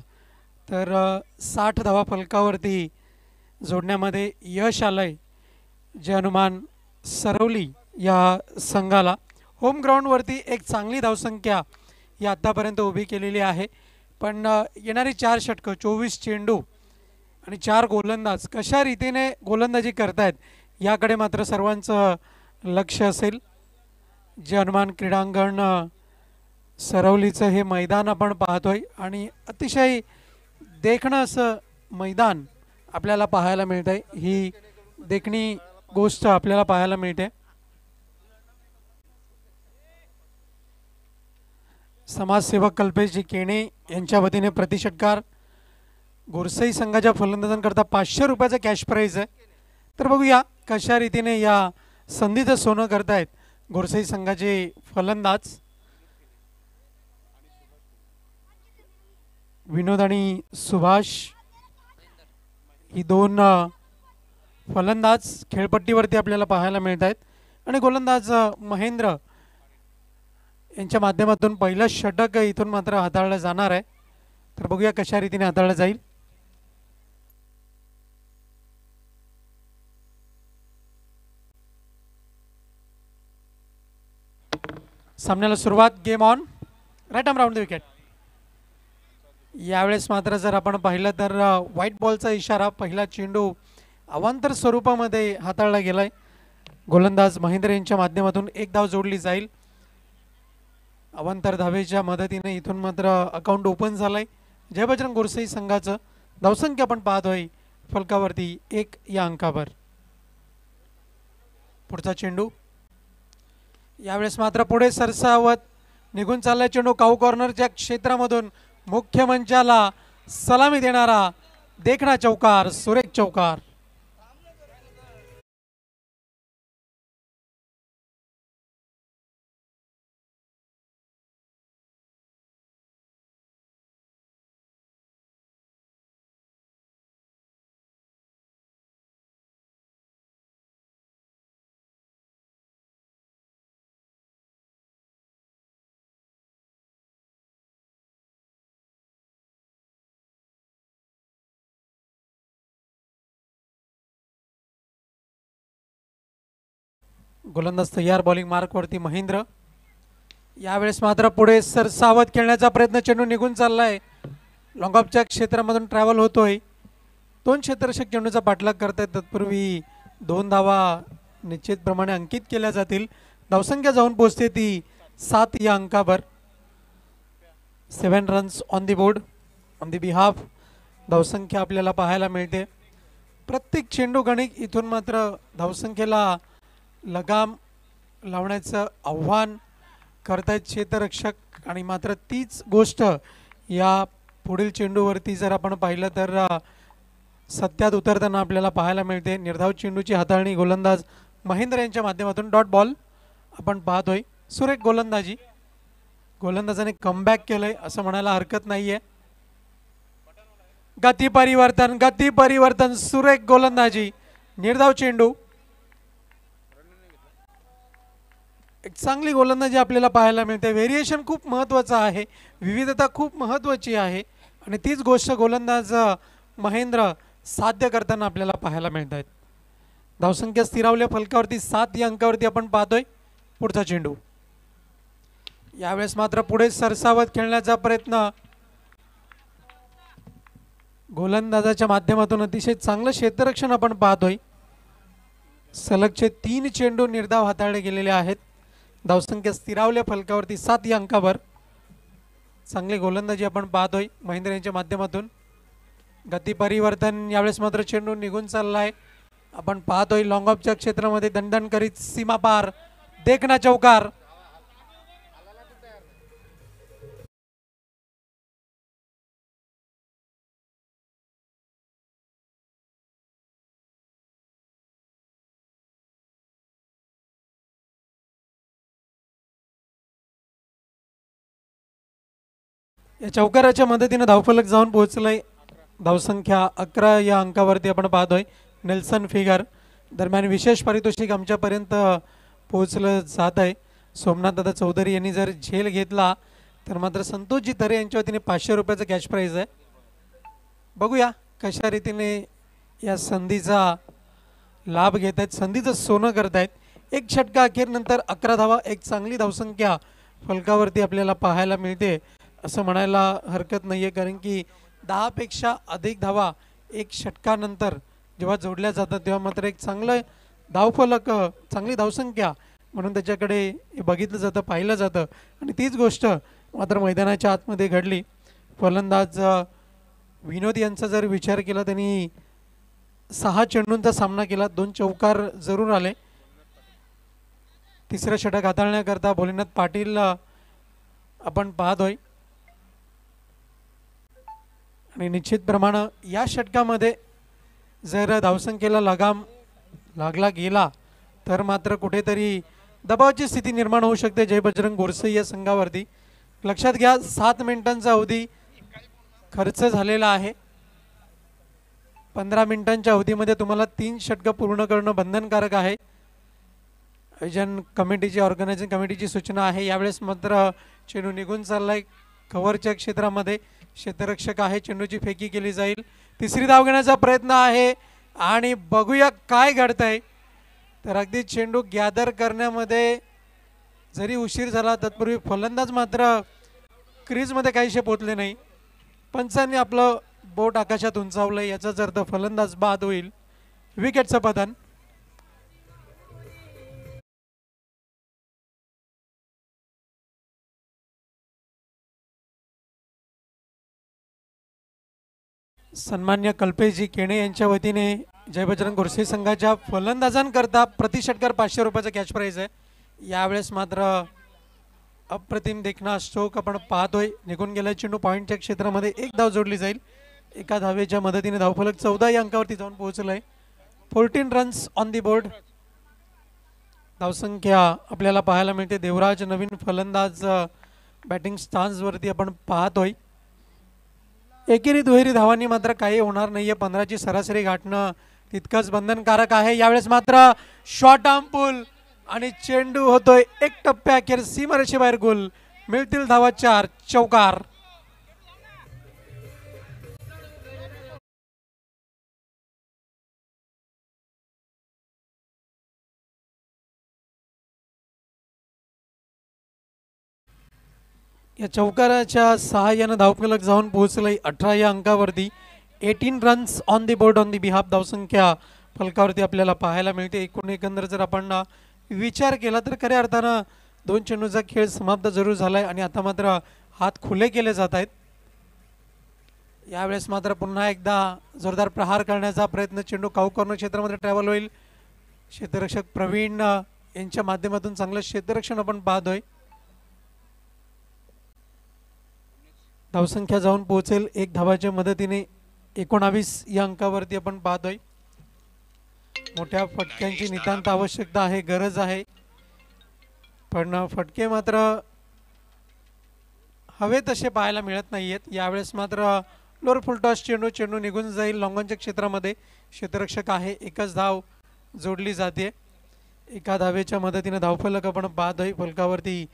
[SPEAKER 1] तर 60 धावा फलकावरती जोडण्यामध्ये यश आलंय जय हनुमान सरवली या संघाला. होम ग्राउंडवरती एक चांगली धावसंख्या ही आत्तापर्यंत उभी केलेली आहे. पण येणारी 4 षटकं 24 चेंडू आणि 4 गोलंदाज कशा रीतीने गोलंदाजी करतायत याकडे मात्र सर्वांचं लक्ष असेल. जय हनुमान क्रीडांगण सरवलीचं हे मैदान आपण पाहतोय आणि अतिशय देखणं असं मैदान आपल्याला पाहायला मिळतंय. ही देखणी गोष्ट आपल्याला पाहायला मिळते. समाजसेवक कल्पेशजी केणे यांच्या वतीने प्रतिषटकार गोरसई संघाच्या फलंदाजांकरता 500 रुपयाचा कॅश प्राईज आहे. तर बघूया कशा रीतीने या संधीचं सोनं करतायत गोरसई संघाचे फलंदाज विनोद आणि सुभाष. ही दोन फलंदाज खेळपट्टीवरती आपल्याला पाहायला मिळत आहेत आणि गोलंदाज महेंद्र यांच्या माध्यमातून पहिलं षटक इथून मात्र हाताळलं जाणार आहे. तर बघूया कशा रीतीने हाताळलं जाईल. सामन्याला सुरुवात. Game on. Right arm round the wicket. यावेळेस मात्र जर आपण पाहिलं तर व्हाईट बॉलचा इशारा. पहिला चेंडू अवांतर स्वरूपामध्ये हाताळला गेलाय. गोलंदाज महेंद्र यांच्या माध्यमातून एक धाव जोडली जाईल. अवांतर धावेच्या मदतीने इथून मात्र अकाउंट ओपन झालंय जयबजरंग गोरसई संघाचं. धावसंख्या आपण पाहतोय फलकावरती 1 या अंकावर. पुढचा चेंडू यावेळेस मात्र पुढे सरसावत निघून चाललाय चेंडू. काऊ कॉर्नरच्या क्षेत्रामधून मुख्य मंचाला सलामी देणारा देखणा चौकार, सुरेख चौकार. गोलंदाज तयार. बॉलिंग मार्कवरती महेंद्र. यावेळेस मात्र पुढे सरसावत खेळण्याचा प्रयत्न. चेंडू निघून चाललाय. लॉंग ऑफच्या क्षेत्रामधून ट्रॅव्हल होतोय. 2 क्षेत्ररक्षक चेंडूचा पाठलाग करतायत. तत्पूर्वी 2 धावा निश्चितप्रमाणे अंकित केल्या जातील. धावसंख्या जाऊन पोहोचते ती 7 या अंकावर. 7 runs on the board on the behalf. धावसंख्या आपल्याला पाहायला मिळते. प्रत्येक चेंडू गणिक इथून मात्र धावसंख्येला लगाम लावण्याचं आव्हान करतायत क्षेत्ररक्षक आणि मात्र तीच गोष्ट या पुढील चेंडूवरती जर आपण पाहिलं तर सत्यात उतरताना आपल्याला पाहायला मिळते. निर्धाव चेंडूची हाताळणी गोलंदाज महेंद्र यांच्या माध्यमातून. डॉट बॉल आपण पाहतोय. सुरेख गोलंदाजी. गोलंदाजाने कमबॅक केलंय असं म्हणायला हरकत नाहीये. गती परिवर्तन सुरेख गोलंदाजी. निर्धाव चेंडू. एक चांगली गोलंदाजी आपल्याला पाहायला मिळते. व्हेरिएशन खूप महत्त्वाचं आहे. विविधता खूप महत्त्वाची आहे आणि तीच गोष्ट गोलंदाज महेंद्र साध्य करताना आपल्याला पाहायला मिळत आहेत. धावसंख्या स्थिरावल्या फलकावरती 7 या अंकावरती आपण पाहतोय. पुढचा चेंडू यावेळेस मात्र पुढे सरसावत खेळण्याचा प्रयत्न. गोलंदाजाच्या माध्यमातून अतिशय चांगलं क्षेत्ररक्षण आपण पाहतोय. सलगचे 3 चेंडू निर्धाव हाताळले गेलेले आहेत. धावसंख्या स्थिरावल्या फलकावरती 7 या अंकावर. चांगली गोलंदाजी आपण पाहतोय महेंद्र यांच्या माध्यमातून. गती परिवर्तन. यावेळेस मात्र चेंडू निघून चाललाय. आपण पाहतोय लॉंग ऑफच्या क्षेत्रामध्ये दणदण करीत सीमा पार. देखना चौकार. या चौकाराच्या मदतीने धावफलक जाऊन पोहोचलंय. धावसंख्या 11 या अंकावरती आपण पाहतोय. Nelson figure. दरम्यान विशेष पारितोषिक आमच्यापर्यंत पोहोचलं जात आहे. सोमनाथ दादा चौधरी यांनी जर झेल घेतला तर मात्र संतोषजी तरे यांच्या वतीने 500 रुपयाचं कॅश प्राईज आहे. बघूया कशा रीतीने या संधीचा लाभ घेत आहेत. संधीचं सोनं करत आहेत. एक षटका अखेरनंतर 11 धावा. एक चांगली धावसंख्या फलकावरती आपल्याला पाहायला मिळते असं म्हणायला हरकत नाही आहे. कारण की 10 पेक्षा अधिक धावा एक षटकानंतर जेव्हा जोडल्या जातात तेव्हा मात्र एक चांगलं धावफलक, चांगली धावसंख्या म्हणून त्याच्याकडे बघितलं जातं, पाहिलं जातं. आणि तीच गोष्ट मात्र मैदानाच्या आतमध्ये घडली. फलंदाज विनोद यांचा जर विचार केला त्यांनी 6 चेंडूंचा सामना केला, 2 चौकार जरूर आले. तिसरं षटक हाताळण्याकरता भोलेनाथ पाटील आपण पाहतोय. आणि निश्चितप्रमाणे या षटकामध्ये जर धावसंख्येला लगाम लागला गेला तर मात्र कुठेतरी दबावाची स्थिती निर्माण होऊ शकते जय बजरंग गोरसे या संघावरती. लक्षात घ्या 7 मिनिटांचा अवधी खर्च झालेला आहे. 15 मिनिटांच्या अवधीमध्ये तुम्हाला 3 षटकं पूर्ण करणं बंधनकारक आहे. आयोजन कमिटीची ऑर्गनायझिंग कमिटीची सूचना आहे. यावेळेस मात्र चेंडू निघून चाललाय कव्हरच्या क्षेत्रामध्ये. क्षेत्ररक्षक आहे, चेंडूची फेकी केली जाईल. तिसरी धाव घेण्याचा प्रयत्न आहे आणि बघूया काय घडतंय. तर अगदी चेंडू गॅदर करण्यामध्ये जरी उशीर झाला तत्पूर्वी फलंदाज मात्र क्रीजमध्ये काहीशे पोचले नाही. पंचांनी आपलं बोट आकाशात उंचावलं, याचाच अर्थ फलंदाज बाद होईल. विकेटचं पतन. सन्मान्य कल्पेशजी केणे यांच्या वतीने जय बजरंग गोरसे संघाच्या फलंदाजांकरता प्रति षटकार 500 रुपयाचा कॅश प्राइज आहे. यावेळेस मात्र अप्रतिम देखणा स्ट्रोक आपण पाहतोय. निघून गेला चेंडू पॉईंटच्या क्षेत्रामध्ये 1 धाव जोडली जाईल. एका धावेच्या मदतीने धावफलक 14 या अंकावरती जाऊन पोहोचलाय. 14 रन्स ऑन दी बोर्ड. धावसंख्या आपल्याला पाहायला मिळते. देवराज नवीन फलंदाज बॅटिंग स्टान्सवरती आपण पाहतोय. एकेरी दुहेरी धावांनी मात्र काही होणार नाहीये. 15ची सरासरी गाठणं तितकंच बंधनकारक आहे. यावेळेस मात्र शॉर्ट आर्म पुल आणि चेंडू होतोय 1 टप्प्याखेर सीमारेषेबाहेर गोल. मिळतील धावा 4. चौकार. या चौकाराच्या सहाय्यानं धावफलक जाऊन पोहोचलंय 18 या अंकावरती. 18 runs on the board on the behalf धावसंख्या फलकावरती आपल्याला पाहायला मिळते. एकंदर जर आपण विचार केला तर खऱ्या अर्थानं 2 चेंडूचा खेळ समाप्त जरूर झालाय आणि आता मात्र हात खुले केले जात आहेत. यावेळेस मात्र पुन्हा एकदा जोरदार प्रहार करण्याचा प्रयत्न. चेंडू काऊ कॉर्नर क्षेत्रामध्ये ट्रॅव्हल होईल. क्षेत्ररक्षक प्रवीण यांच्या माध्यमातून चांगलं क्षेत्ररक्षण आपण पाहतोय. धावसंख्या जाऊन पोहोचेल 1 धावाच्या मदतीने 19 या अंकावरती आपण पाहतोय. मोठ्या फटक्यांची नितांत आवश्यकता आहे, गरज आहे. पण फटके मात्र हवे तसे पाहायला मिळत नाहीयेत. यावेळेस मात्र लोअर फुल टॉस चेंडू निघून जाईल लॉंगॉनच्या क्षेत्रामध्ये. क्षेत्ररक्षक आहे, 1च धाव जोडली जाते. एका धावेच्या मदतीने धावफलक आपण पाहतोय. फलकावरती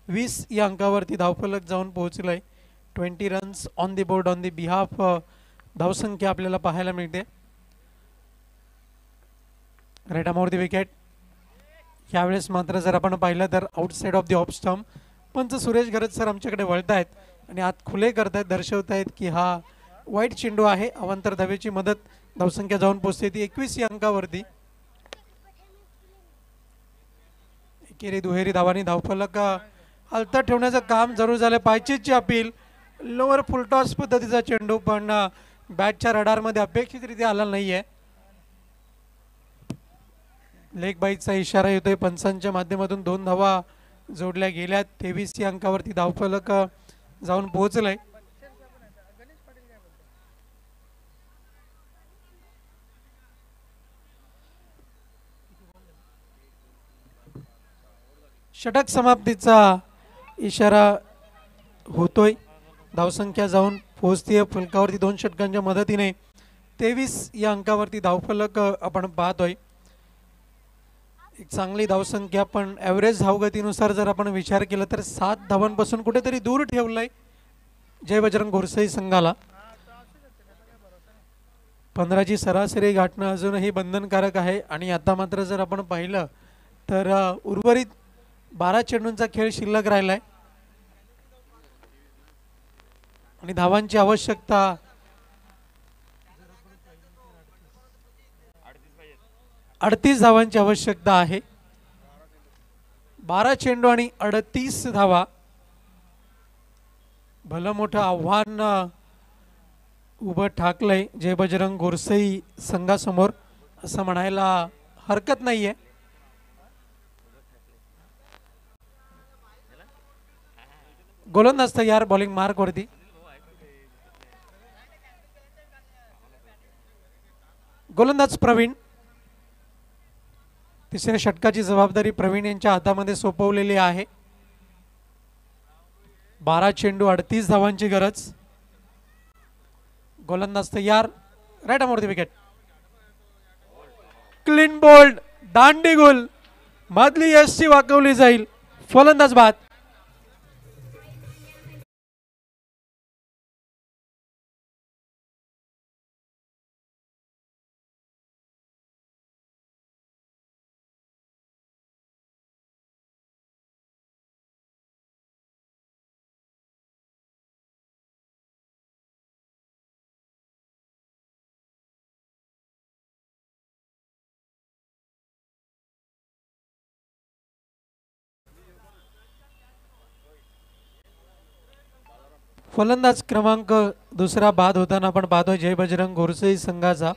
[SPEAKER 1] 20 या अंकावरती धावफलक जाऊन पोहोचलाय. 20 runs on the board on the behalf धावसंख्या आपल्याला पाहायला मिळते. राईट आर्मवरती विकेट. यावेळेस मात्र जर आपण पाहिलं तर outside off the off stump. पंच सुरेश गरज सर आमच्याकडे वळत आहेत आणि आत खुले करतायत, दर्शवत आहेत की हा वाईट चेंडू आहे. अवांतर धावेची मदत. धावसंख्या जाऊन पोहोचते ती 21 या अंकावरती. एकेरी दुहेरी धावांनी धावफलक हलत ठेवण्याचं काम जरूर झालं. पायचीची अपील. लोअर फुलटॉस पद्धतीचा चेंडू पण बॅटच्या रडारमध्ये अपेक्षितरित्या आला नाहीये. लेग बाईकचा इशारा येतोय पंचांच्या माध्यमातून. 2 धावा जोडल्या गेल्यात. 23 या अंकावरती धावफलक जाऊन पोहोचलाय. षटक समाप्तीचा इशारा होतोय. धावसंख्या जाऊन पोहोचतीये फलकावरती 2 षटकांच्या मदतीने. 23 या अंकावरती धावफलक आपण पाहतोय. एक चांगली धावसंख्या पण ॲव्हरेज धावगतीनुसार जर आपण विचार केला तर 7 धावांपासून कुठेतरी दूर ठेवलंय जय बजरंग गोरसे संघाला. 15ची सरासरी गाठणं अजूनही बंधनकारक आहे. आणि आता मात्र जर आपण पाहिलं तर उर्वरित 12 चेंडूंचा खेळ शिल्लक राहिलाय आणि धावांची आवश्यकता 38 धावांची आवश्यकता आहे. 12 चेंडू आणि 38 धावा. भलं मोठं आव्हान उभं ठाकलंय जय बजरंग गोरसई संघासमोर असं म्हणायला हरकत नाहीये. गोलंदाज तयार बॉलिंग मार्क वरती. गोलंदाज प्रवीण. तिसऱ्या षटकाची जबाबदारी प्रवीण यांच्या हातामध्ये सोपवलेली आहे. 12 चेंडू 38 धावांची गरज. गोलंदाज तयार. राईट आमवरती विकेट. क्लीन बोल्ड दांडी गोल मधली यशची वाकवली जाईल. फलंदाज बाद. फलंदाज क्रमांक दुसरा बाद होताना आपण पाहतोय जय बजरंग गोरसई संघाचा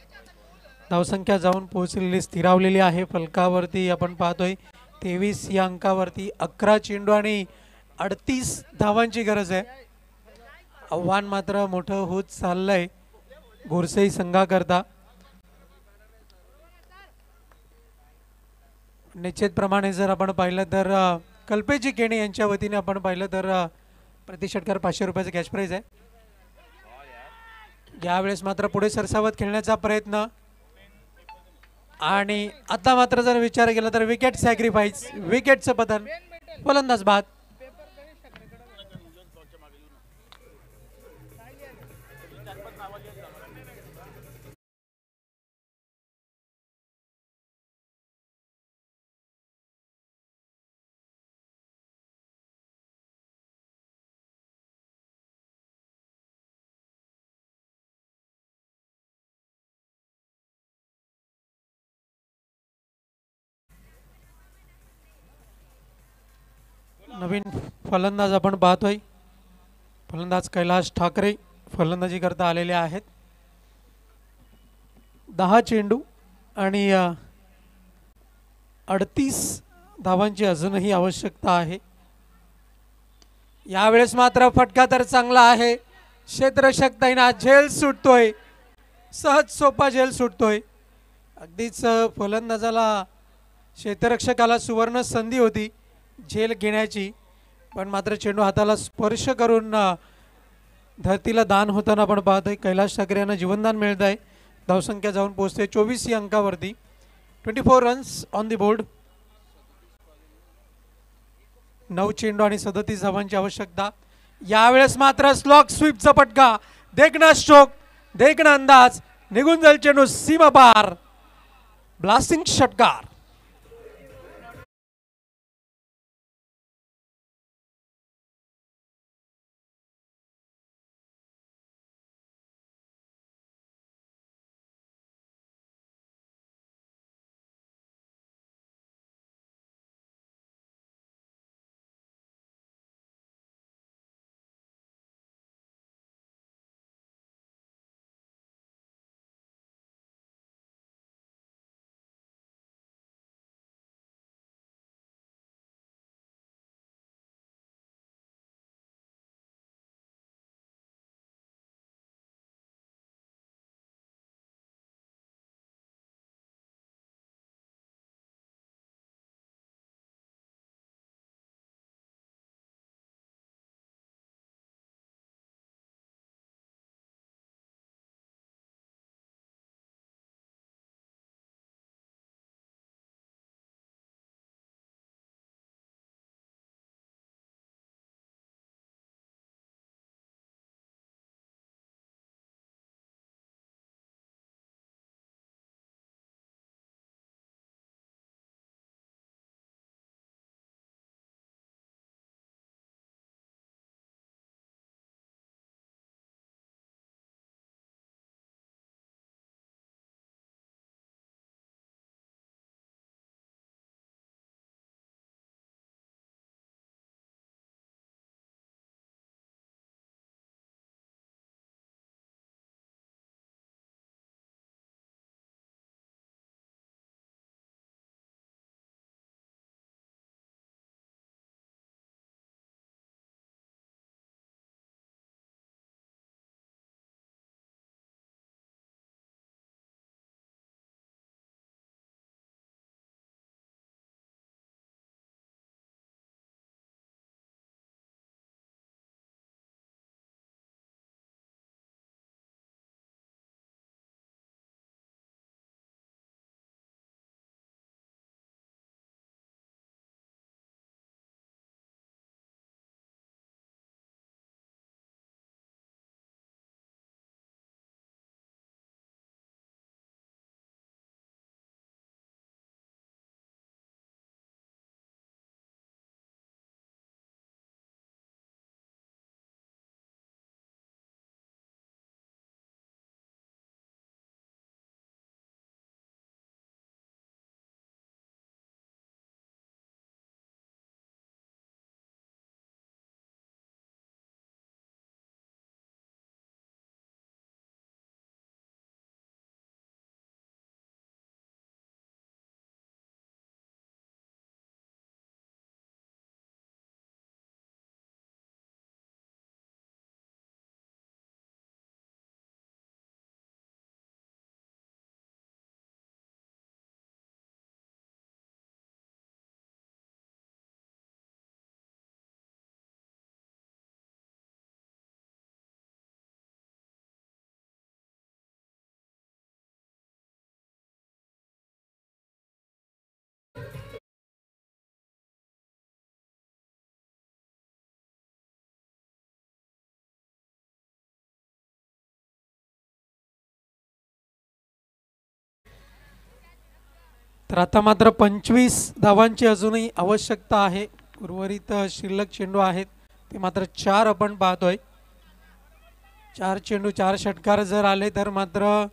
[SPEAKER 1] धावसंख्या जाऊन पोहोचलेली स्थिरावलेली आहे. फलकावरती आपण पाहतोय 23 या अंकावरती 11 चेंडू आणि 38 धावांची गरज आहे. आव्हान मात्र मोठं होत चाललंय गोरसई संघाकरता. निश्चितप्रमाणे जर आपण पाहिलं तर कल्पेजी केणे यांच्या वतीने आपण पाहिलं तर प्रति षटकार 500 रुपयाचं कॅश प्राइज आहे. यावेळेस मात्र पुढे सरसावत खेळण्याचा प्रयत्न आणि आता मात्र जर विचार केला तर विकेट सॅक्रिफाईस विकेटचं पतन. फलंदाज बाद. नवीन फलंदाज आपण पाहतोय. फलंदाज कैलाश ठाकरे फलंदाजी करता आलेले आहेत. 10 चेंडू आणि 38 धावांची अजूनही आवश्यकता आहे. यावेळेस मात्र फटका तर चांगला आहे. क्षेत्ररक्षक तैनात. झेल सुटतोय सहज सोपा झेल सुटतोय. अगदीच फलंदाजाला क्षेत्ररक्षकाला सुवर्ण संधी होती झेल घेण्याची पण मात्र चेंडू हाताला स्पर्श करून धरतीला दान होताना आपण पाहतोय. कैलाश ठाकरे यांना जीवनदान मिळत आहे. धावसंख्या जाऊन पोहोचते 24 या अंकावरती. 24 रन्स ऑन दी बोर्ड. 9 चेंडू आणि 37 धावांची आवश्यकता. यावेळेस मात्र स्लॉक स्वीपचा पटका. देखणा स्ट्रोक देखणा अंदाज निघून जाईल चेंडू सीमा पार. ब्लास्टिंग षटकार. तर आता मात्र 25 धावांची अजूनही आवश्यकता आहे. उर्वरित शिल्लक चेंडू आहेत ते मात्र 4 आपण पाहतोय. 4 चेंडू 4 षटकार जर आले तर मात्र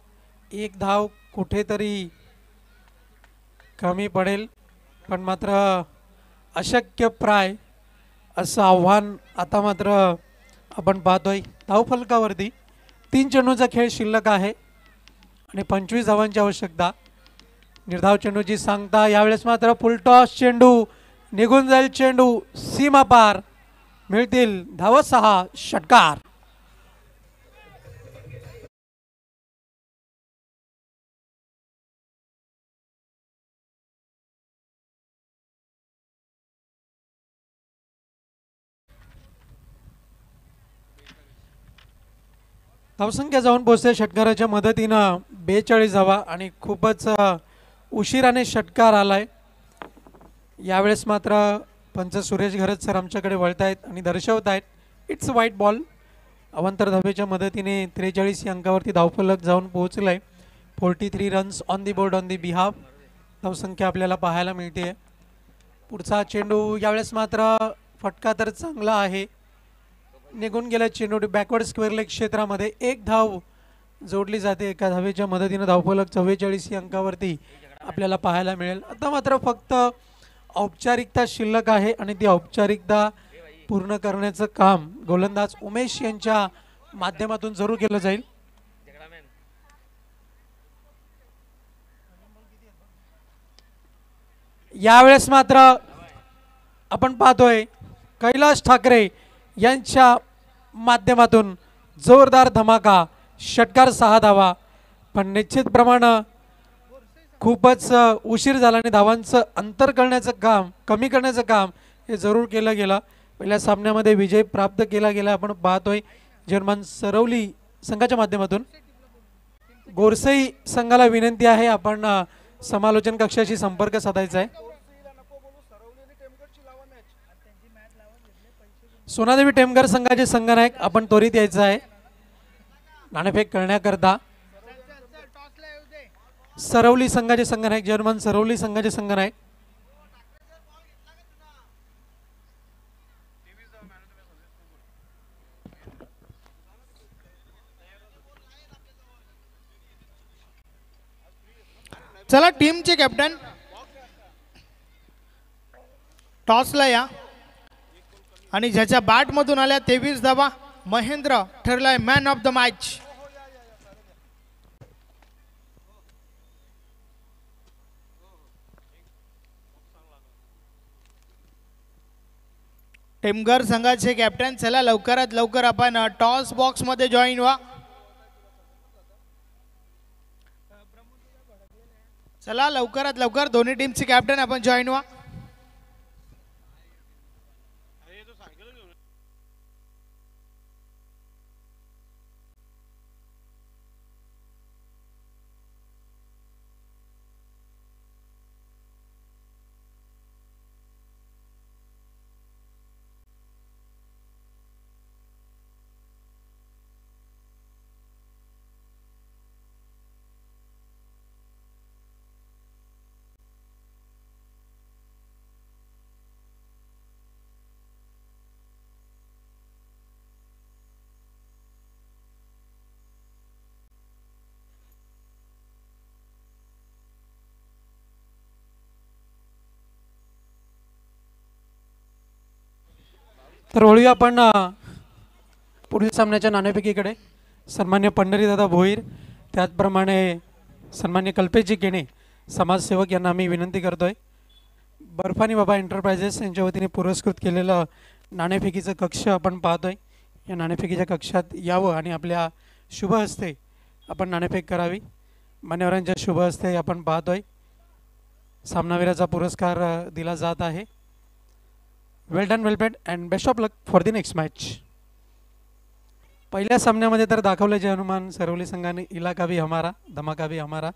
[SPEAKER 1] एक धाव कुठेतरी कमी पडेल, पण मात्र अशक्य प्राय असं आव्हान आता मात्र आपण पाहतोय. धावफलकावरती 3 चेंडूचा खेळ शिल्लक आहे आणि 25 धावांची आवश्यकता. निर्धाव चेंडूची सांगता यावेळेस मात्र फुलटॉस चेंडू निघून जाईल. चेंडू सीमा पार, मिळतील धावा 6 षटकार. धावसंख्या जाऊन पोहोचते षटकाराच्या मदतीनं 42 धावा आणि खूपच उशिराने षटकार आलाय. यावेळेस मात्र पंच सुरेश घरत सर आमच्याकडे वळत आहेत आणि दर्शवत आहेत इट्स व्हाईट बॉल. अवांतर धावेच्या मदतीने 43 या अंकावरती धावफलक जाऊन पोहोचलाय. 43 runs on the board on the behalf धावसंख्या आपल्याला पाहायला मिळते. पुढचा चेंडू यावेळेस मात्र फटका तर चांगला आहे, निघून गेला चेंडू बॅकवर्ड स्क्वेअर लेग क्षेत्रामध्ये. एक धाव जोडली जाते एका धावेच्या मदतीनं. धावफलक 44 या अंकावरती आपल्याला पाहायला मिळेल. आता मात्र फक्त औपचारिकता शिल्लक आहे आणि ती औपचारिकता पूर्ण करण्याचं काम गोलंदाज उमेश यांच्या माध्यमातून जरूर केलं जाईल. यावेळेस मात्र आपण पाहतोय कैलास ठाकरे यांच्या माध्यमातून जोरदार धमाका. षटकार 6 धावा, पण निश्चितप्रमाणे खूपच उशीर झाला आणि धावांचं अंतर करण्याचं काम कमी करण्याचं काम हे जरूर केलं गेलं. पहिल्या सामन्यामध्ये विजय प्राप्त केला गेला आपण पाहतोय. जर्मन सरवली संघाच्या माध्यमातून गोरसई संघाला विनंती आहे आपण समालोचन कक्षाशी संपर्क साधायचा आहे. सोनादेवी टेमघर संघाचे संघनायक आपण त्वरित यायचं आहे नाणेफेक करण्याकरता. सरवली संघाचे संघनायक जर्मन सरवली संघाचे संघनायक
[SPEAKER 3] चला टीमचे कॅप्टन टॉसला या आणि ज्याच्या बॅट मधून आल्या 23 धावा महेंद्र ठरलाय man of the match. Temghar संघाचे कॅप्टन चला लवकरात लवकर आपण टॉस बॉक्स मध्ये जॉईन व्हा. चला लवकरात लवकर दोन्ही टीमचे कॅप्टन आपण जॉईन व्हा.
[SPEAKER 1] तर वळूया आपण पुढील सामन्याच्या नाणेफेकीकडे. सन्मान्य पंढरीदादा भोईर त्याचप्रमाणे सन्मान्य कल्पेशजी केणे समाजसेवक यांना आम्ही विनंती करतोय बर्फानी बाबा एंटरप्राइजेस यांच्या वतीने पुरस्कृत केलेलं नाणेफेकीचं कक्ष आपण पाहतोय. या नाणेफेकीच्या कक्षात यावं आणि आपल्या शुभ हस्ते आपण नाणेफेक करावी. मान्यवरांच्या शुभ हस्ते आपण पाहतोय सामनावीराचा पुरस्कार दिला जात आहे. Well done, well played and best of luck for the next match. पहिल्या सामन्यामध्ये तर दाखवले जे अनुमान सरवली संघाने इलाका भी हमारा धमाका भी हमारा